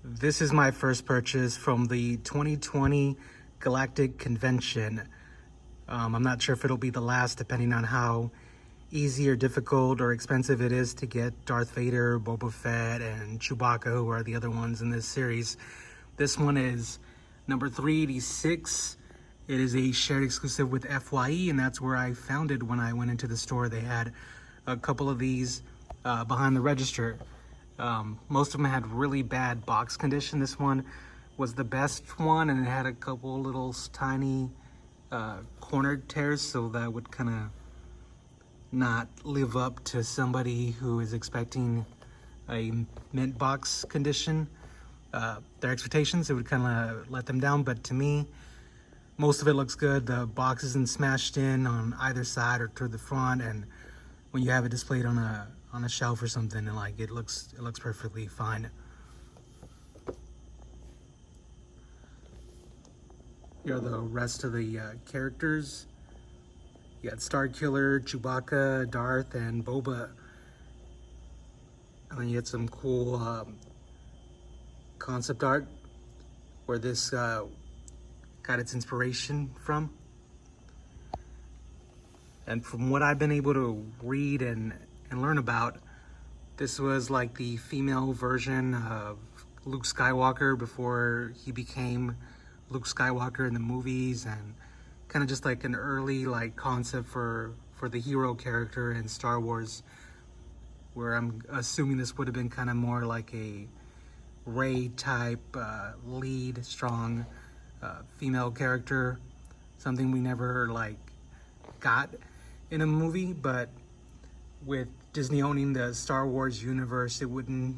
This is my first purchase from the 2020 Galactic Convention. I'm not sure if it'll be the last, depending on how easy or difficult or expensive it is to get Darth Vader, Boba Fett, and Chewbacca, who are the other ones in this series. This one is number 386. It is a shared exclusive with FYE, and that's where I found it when I went into the store. They had a couple of these behind the register. Most of them had really bad box condition. This one was the best one, and it had a couple little tiny corner tears, so that would kind of not live up to somebody who is expecting a mint box condition. Their expectations, it would kind of let them down, but to me, most of it looks good. The box isn't smashed in on either side or toward the front, and when you have it displayed on a shelf or something, and like it looks perfectly fine. Here are the rest of the characters. You got Starkiller, Chewbacca, Darth, and Boba. And then you get some cool concept art where this got its inspiration from. And from what I've been able to read and learn about, this was like the female version of Luke Skywalker before he became Luke Skywalker in the movies, and kind of just like an early like concept for the hero character in Star Wars, where I'm assuming this would have been kind of more like a Rey type lead, strong female character, something we never like got in a movie. But with Disney owning the Star Wars universe, it wouldn't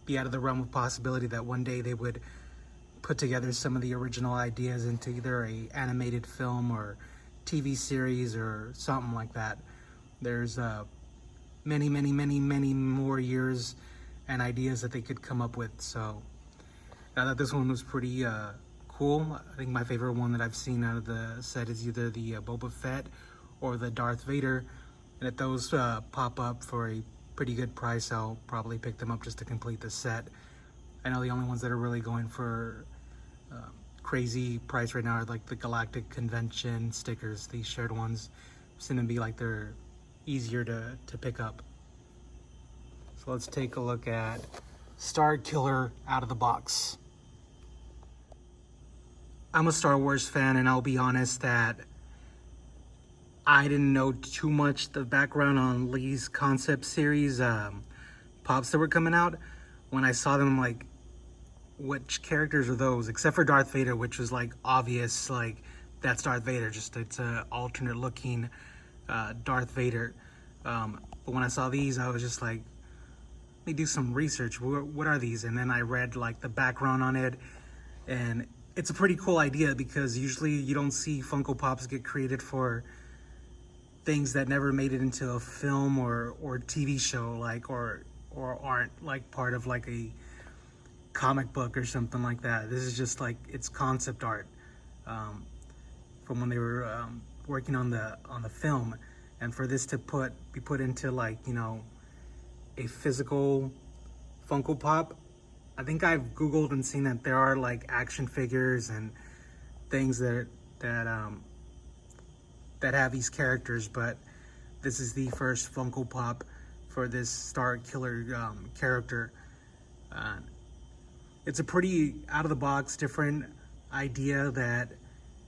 be out of the realm of possibility that one day they would put together some of the original ideas into either a animated film or TV series or something like that. There's many more years and ideas that they could come up with. So I thought this one was pretty cool. I think my favorite one that I've seen out of the set is either the Boba Fett or the Darth Vader. And if those pop up for a pretty good price, I'll probably pick them up just to complete the set. I know the only ones that are really going for crazy price right now are like the Galactic Convention stickers. These shared ones seem to be like they're easier to pick up. So let's take a look at Starkiller out of the box. I'm a Star Wars fan, and I'll be honest that I didn't know too much the background on Lee's concept series pops that were coming out. When I saw them, I'm like, which characters are those? Except for Darth Vader, which was like obvious, like that's Darth Vader, just it's a alternate looking Darth Vader. But when I saw these, I was just like, let me do some research. What are these? And then I read like the background on it, and it's a pretty cool idea because usually you don't see Funko Pops get created for things that never made it into a film or TV show, like or aren't like part of like a comic book or something like that. This is just like it's concept art from when they were working on the film, and for this to be put into like, you know, a physical Funko Pop. I think I've Googled and seen that there are like action figures and things that have these characters, but this is the first Funko Pop for this Starkiller character. It's a pretty out-of-the-box, different idea that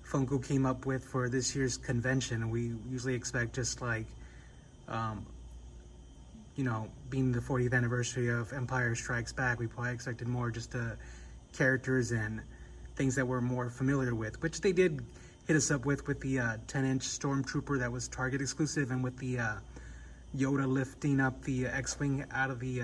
Funko came up with for this year's convention. We usually expect just like, you know, being the 40th anniversary of Empire Strikes Back, we probably expected more just characters and things that we're more familiar with, which they did hit us up with the 10-inch Stormtrooper that was Target exclusive, and with the Yoda lifting up the X-Wing out of the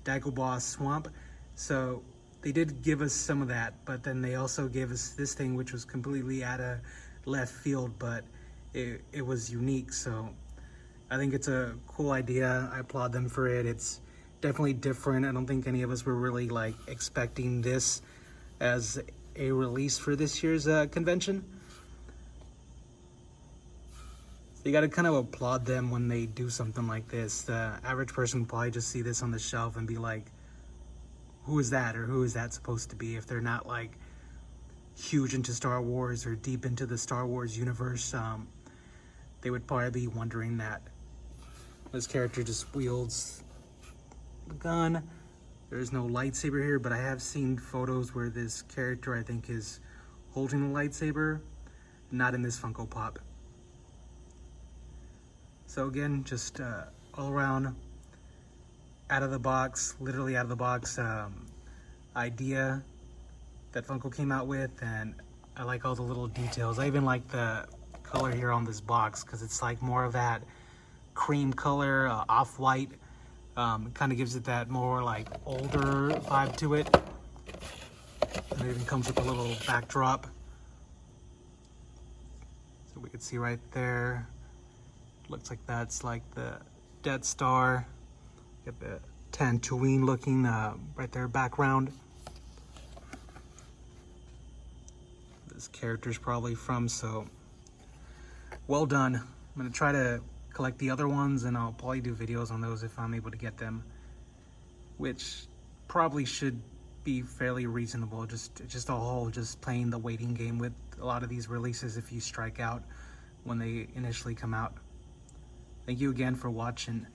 Dagobah swamp. So they did give us some of that, but then they also gave us this thing, which was completely out of left field, but it was unique. So I think it's a cool idea. I applaud them for it. It's definitely different. I don't think any of us were really like expecting this as a release for this year's convention. So you got to kind of applaud them when they do something like this. The average person will probably just see this on the shelf and be like, who is that, or who is that supposed to be, if they're not like huge into Star Wars or deep into the Star Wars universe. They would probably be wondering that. This character just wields the gun. There's no lightsaber here, but I have seen photos where this character, I think, is holding a lightsaber. Not in this Funko Pop. So again, just all around, out of the box, literally out of the box idea that Funko came out with, and I like all the little details. I even like the color here on this box because it's like more of that cream color, off-white. Kind of gives it that more like older vibe to it. And it even comes with a little backdrop. So we can see right there. Looks like that's like the Death Star. Get the Tatooine looking right there background. This character's probably from, so well done. I'm gonna try to collect the other ones, and I'll probably do videos on those if I'm able to get them, which probably should be fairly reasonable. Just a whole, just playing the waiting game with a lot of these releases if you strike out when they initially come out. Thank you again for watching.